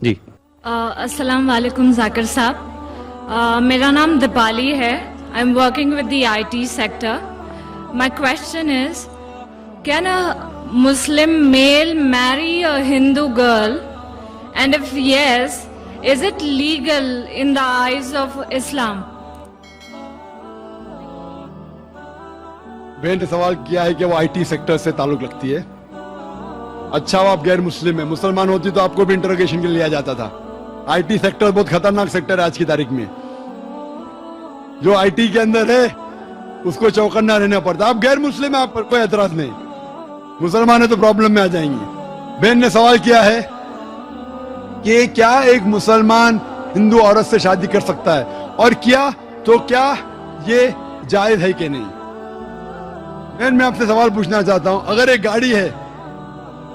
جی السلام علیکم ذاکر صاحب. میرا نام دیپالی ہے. I am working with the IT sector. My question is, can a Muslim male marry a Hindu girl? And if yes, is it legal in the eyes of Islam? بہن نے سوال کیا ہے کہ وہ IT سیکٹر سے تعلق رکھتی ہے. اچھا وہ آپ غیر مسلم ہیں، مسلمان ہوتی تو آپ کو بھی انٹروگیشن کے لیے لیا جاتا تھا. IT سیکٹر بہت خطرناک سیکٹر ہے آج کی تاریخ میں. جو IT کے اندر ہے اس کو چوکنا رہنا پڑتا. آپ غیر مسلم ہیں، آپ پر کوئی اعتراض نہیں. مسلمان ہیں تو پرابلم میں آ جائیں گے. بہن نے سوال کیا ہے کہ کیا ایک مسلمان ہندو عورت سے شادی کر سکتا ہے، اور کیا تو کیا یہ جائز ہے کہ نہیں. بہن میں آپ سے سوال پوچھنا چاہتا ہوں، اگر ایک گاڑی ہے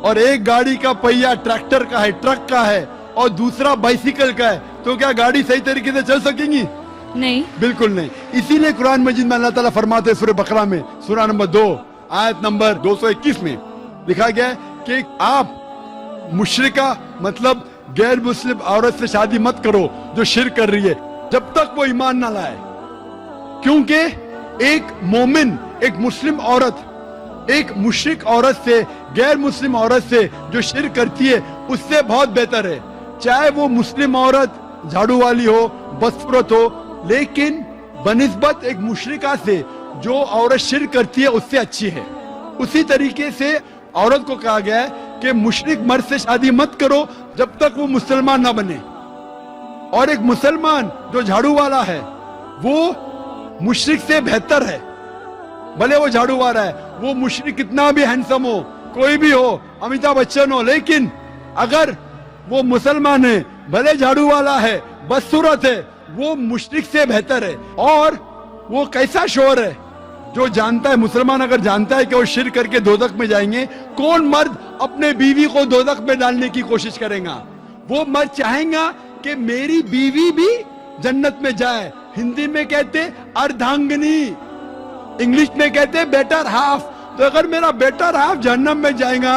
اور ایک گاڑی کا پہیہ ٹریکٹر کا ہے، ٹرک کا ہے، اور دوسرا بائسیکل کا ہے، تو کیا گاڑی صحیح طریقے سے چل سکیں گی؟ نہیں، بالکل نہیں. اسی لیے قرآن مجید میں اللہ تعالیٰ فرماتے ہیں سورہ بقرہ میں سورہ نمبر 2 آیت نمبر 221 میں لکھا گیا ہے کہ آپ مشرکہ مطلب غیر مسلم عورت سے شادی مت کرو جو شرک کر رہی ہے جب تک وہ ایمان نہ لائے. کیونکہ ایک مومن، ایک مسلم عورت ایک مشرک عورت سے، غیر مسلم عورت سے جو شرک کرتی ہے اس سے بہت بہتر ہے. چاہے وہ مسلم عورت جھاڑو والی ہو، بدصورت ہو، لیکن بنسبت ایک مشرکہ سے جو عورت شرک کرتی ہے اس سے اچھی ہے. اسی طریقے سے عورت کو کہا گیا ہے کہ مشرک مرد سے شادی مت کرو جب تک وہ مسلمان نہ بنے. اور ایک مسلمان جو جھاڑو والا ہے وہ مشرک سے بہتر ہے. بھلے وہ جھاڑو والا ہے، وہ مشرک کتنا بھی ہینڈسم ہو، کوئی بھی ہو، امیتابھ بچن ہو، لیکن اگر وہ مسلمان ہے، بھلے جھاڑو والا ہے، بدصورت ہے، وہ مشرک سے بہتر ہے. اور وہ کیسا شوہر ہے جو جانتا ہے، مسلمان اگر جانتا ہے کہ وہ شرک کر کے دوزخ میں جائیں گے، کون مرد اپنے بیوی کو دوزخ میں ڈالنے کی کوشش کرے گا؟ وہ مرد چاہیں گا کہ میری بیوی بھی جنت میں جائے. ہندی میں کہتے اردھانگنی، انگلش میں کہتے بیٹر ہاف. تو اگر میرا بیٹر ہاف جہنم میں جائے گا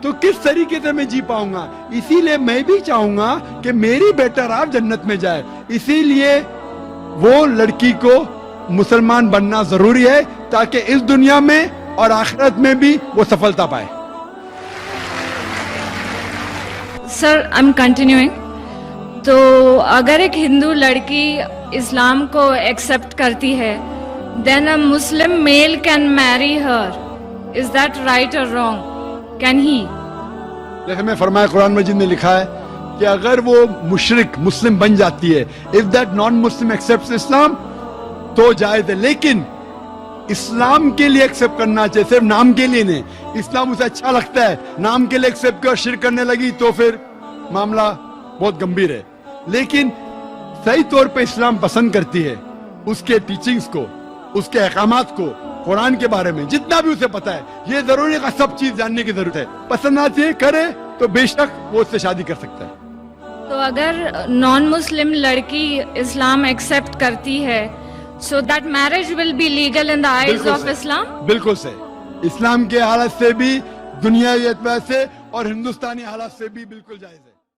تو کس طریقے سے میں جی پاؤں گا؟ اسی لیے میں بھی چاہوں گا کہ میری بیٹر ہاف جنت میں جائے. اسی لیے وہ لڑکی کو مسلمان بننا ضروری ہے تاکہ اس دنیا میں اور آخرت میں بھی وہ سفلتا پائے. سر آئی ایم کنٹینیوئنگ. تو اگر ایک ہندو لڑکی اسلام کو ایکسپٹ کرتی ہے, then a Muslim male can marry her. Is that right or wrong? Can he? دیکھیں میں فرمایا قرآن مجید میں لکھا ہے کہ اگر وہ مشرک مسلم بن جاتی ہے, if that non-Muslim accepts Islam, تو جائز ہے. لیکن اسلام کے لیے ایکسپٹ کرنا چاہیے, صرف نام کے لیے نہیں. اسلام اسے اچھا لگتا ہے, نام کے لیے ایکسپٹ کر شرک کرنے لگی تو پھر معاملہ بہت گمبھیر ہے. لیکن صحیح طور پہ اسلام پسند کرتی ہے اس کے ٹیچنگز کو, اس کے احکامات کو, قرآن کے بارے میں جتنا بھی اسے پتا ہے. یہ ضروری ہے, سب چیز جاننے کی ضرورت ہے. پسند آتی ہے کرے تو بے شک وہ اس سے شادی کر سکتا ہے. تو اگر نان مسلم لڑکی اسلام ایکسپٹ کرتی ہے, so that marriage will be legal in the eyes of Islam? بالکل صحیح. اسلام کے حالت سے بھی, دنیاوی اعتبار سے اور ہندوستانی حالات سے بھی بالکل جائز ہے.